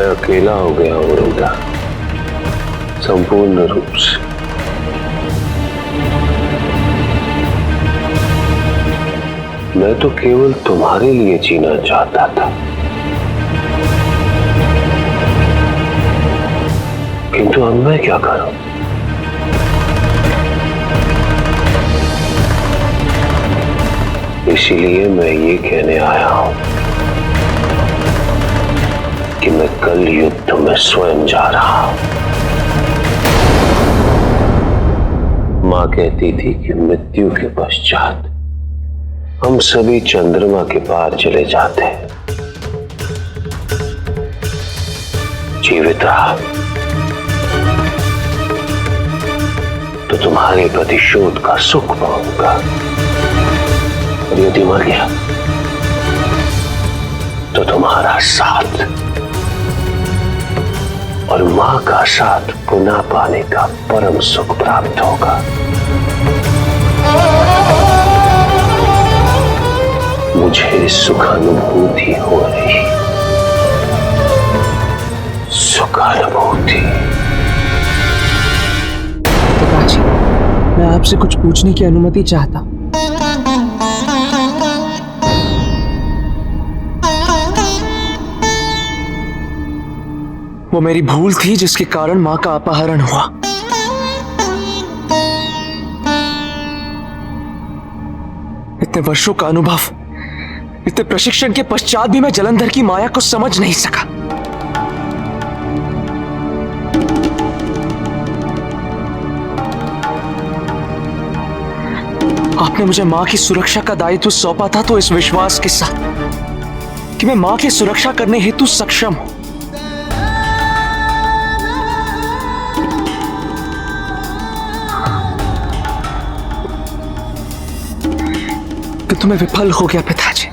मैं अकेला हो गया हूं वृंदा, संपूर्ण रूप से। मैं तो केवल तुम्हारे लिए जीना चाहता था, किंतु अब मैं क्या करूं? इसीलिए मैं ये कहने आया हूं कि मैं कल युद्ध में स्वयं जा रहा हूं। मां कहती थी कि मृत्यु के पश्चात हम सभी चंद्रमा के पार चले जाते हैं। जीवित रहा तो तुम्हारे प्रतिशोध का सुख पाऊंगा, और यदि मर गया तो तुम्हारा साथ और मां का साथ पुनः पाने का परम सुख प्राप्त होगा। मुझे सुखानुभूति हो रही, सुखानुभूति। पिताजी, मैं आपसे कुछ पूछने की अनुमति चाहता हूं। वो मेरी भूल थी जिसके कारण मां का अपहरण हुआ। इतने वर्षों का अनुभव, इतने प्रशिक्षण के पश्चात भी मैं जलंधर की माया को समझ नहीं सका। आपने मुझे मां की सुरक्षा का दायित्व सौंपा था तो इस विश्वास के साथ कि मैं मां की सुरक्षा करने हेतु सक्षम हूं। किंतु मैं विफल हो गया पिताजी।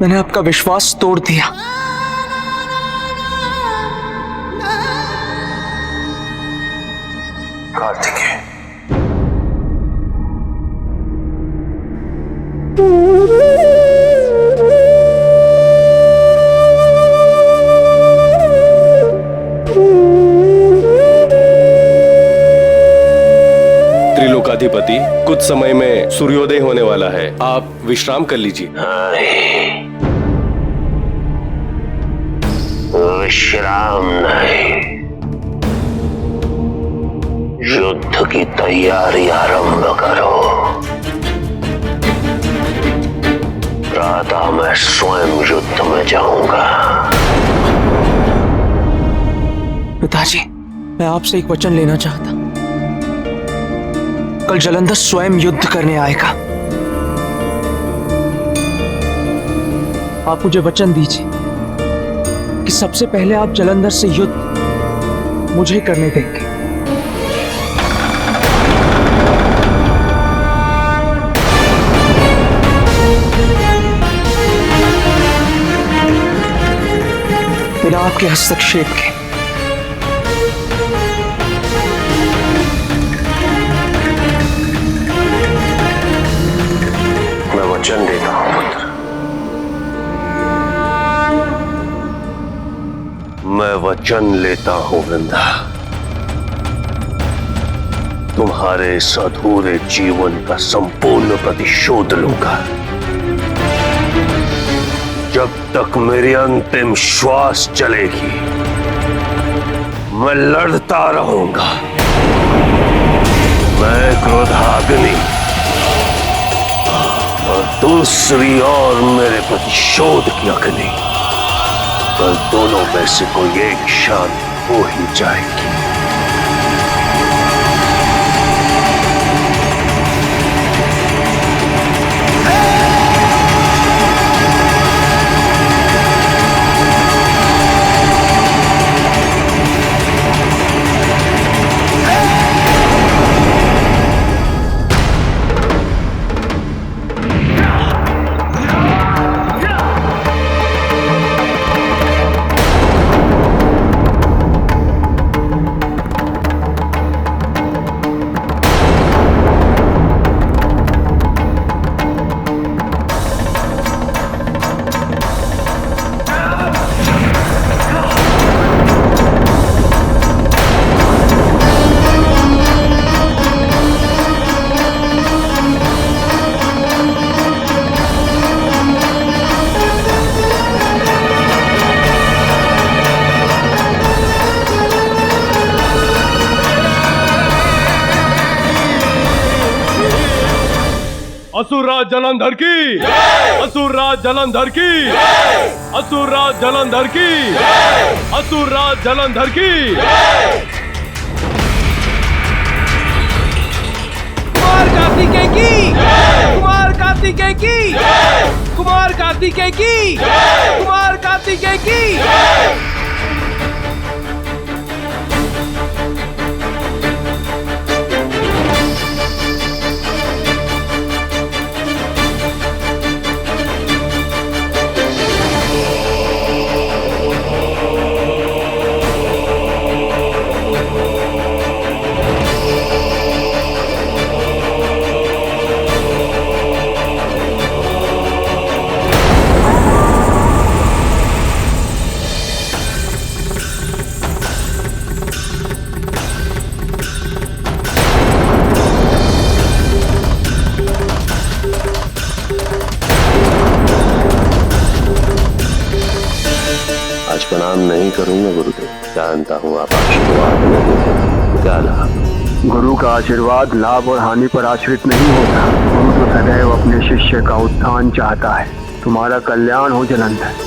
मैंने आपका विश्वास तोड़ दिया। कार्तिकेय, त्रिलोकाधिपति, कुछ समय में सूर्योदय होने वाला है, आप विश्राम कर लीजिए। विश्राम नहीं, युद्ध की तैयारी आरंभ करो। प्रातः मैं स्वयं युद्ध में जाऊंगा। पिताजी, मैं आपसे एक वचन लेना चाहता। कल जलंधर स्वयं युद्ध करने आएगा। आप मुझे वचन दीजिए कि सबसे पहले आप जलंधर से युद्ध मुझे करने देंगे। बिना आपके हस्तक्षेप के। मैं वचन देता हूं पुत्र, मैं वचन लेता हूं वृंदा। तुम्हारे इस अधूरे जीवन का संपूर्ण प्रतिशोध लूंगा। जब तक मेरी अंतिम श्वास चलेगी मैं लड़ता रहूंगा। मैं क्रोधाग्नि और दूसरी ओर मेरे प्रतिशोध की अग्नि, कल दोनों में से कोई एक शांत हो ही जाएगी। असुरराज जलंधर की, असुरराज जलंधर की, असुरराज जलंधर की, असुरराज जलंधर की। कुमार कार्तिकेय की, कुमार कार्तिकेय की, कुमार कार्तिकेय की, कुमार कार्तिकेय की। आज प्रणाम नहीं करूंगा गुरुदेव, जानता हूँ आप आशीर्वाद नहीं देंगे। क्या लाभ? गुरु का आशीर्वाद लाभ और हानि पर आश्रित नहीं होता। गुरु तो सदैव अपने शिष्य का उत्थान चाहता है। तुम्हारा कल्याण हो जलंधर।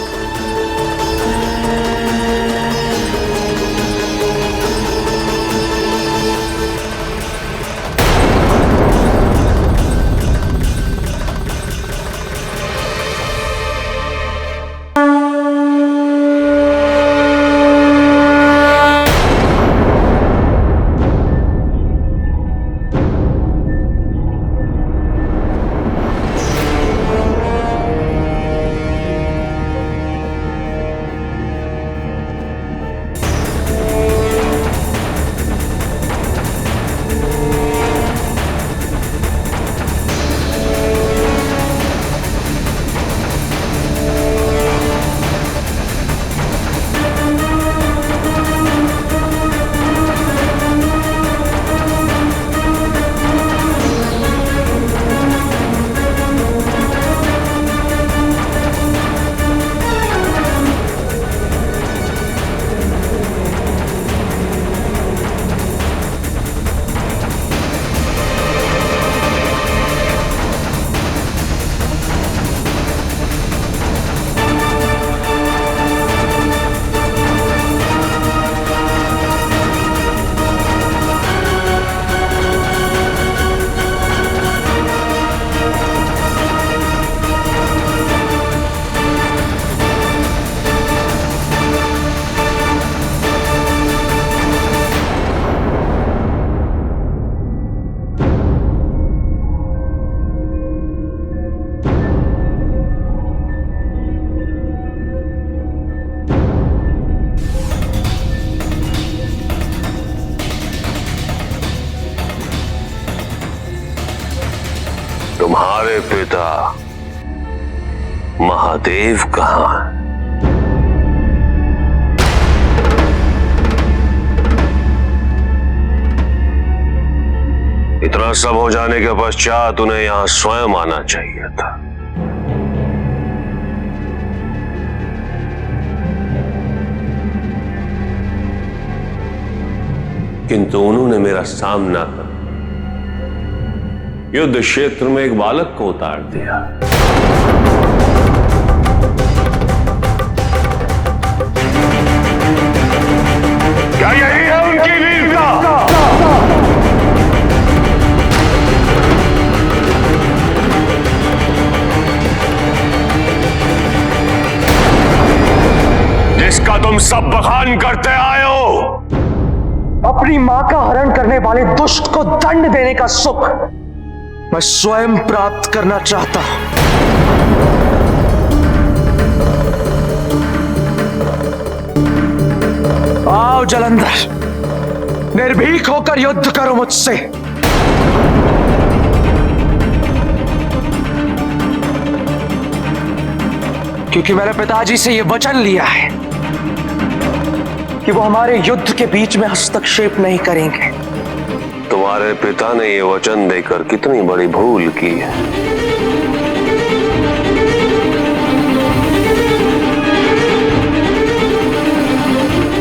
तुम्हारे पिता महादेव कहाँ हैं? इतना सब हो जाने के पश्चात उन्हें यहां स्वयं आना चाहिए था। किंतु उन्होंने मेरा सामना कर युद्ध क्षेत्र में एक बालक को उतार दिया। क्या यही है उनकी वीरता? जिसका तुम सब बखान करते आए हो। अपनी मां का हरण करने वाले दुष्ट को दंड देने का सुख मैं स्वयं प्राप्त करना चाहता हूं। आओ जलंधर, निर्भीक होकर युद्ध करो मुझसे। क्योंकि मैंने पिताजी से यह वचन लिया है कि वो हमारे युद्ध के बीच में हस्तक्षेप नहीं करेंगे। तुम्हारे पिता ने ये वचन देकर कितनी बड़ी भूल की है।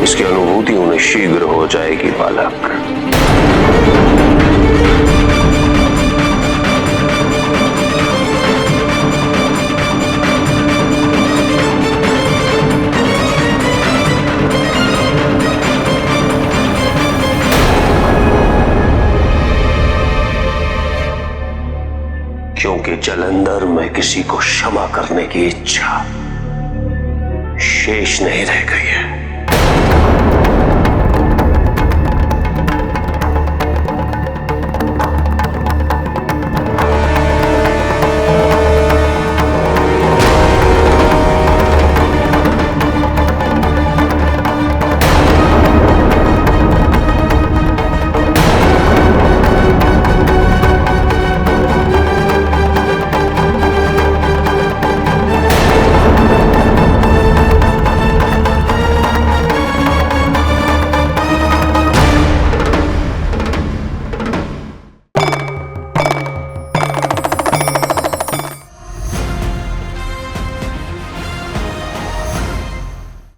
इसकी अनुभूति उन्हें शीघ्र हो जाएगी बालक। क्योंकि जलंधर में किसी को क्षमा करने की इच्छा शेष नहीं रह गई है।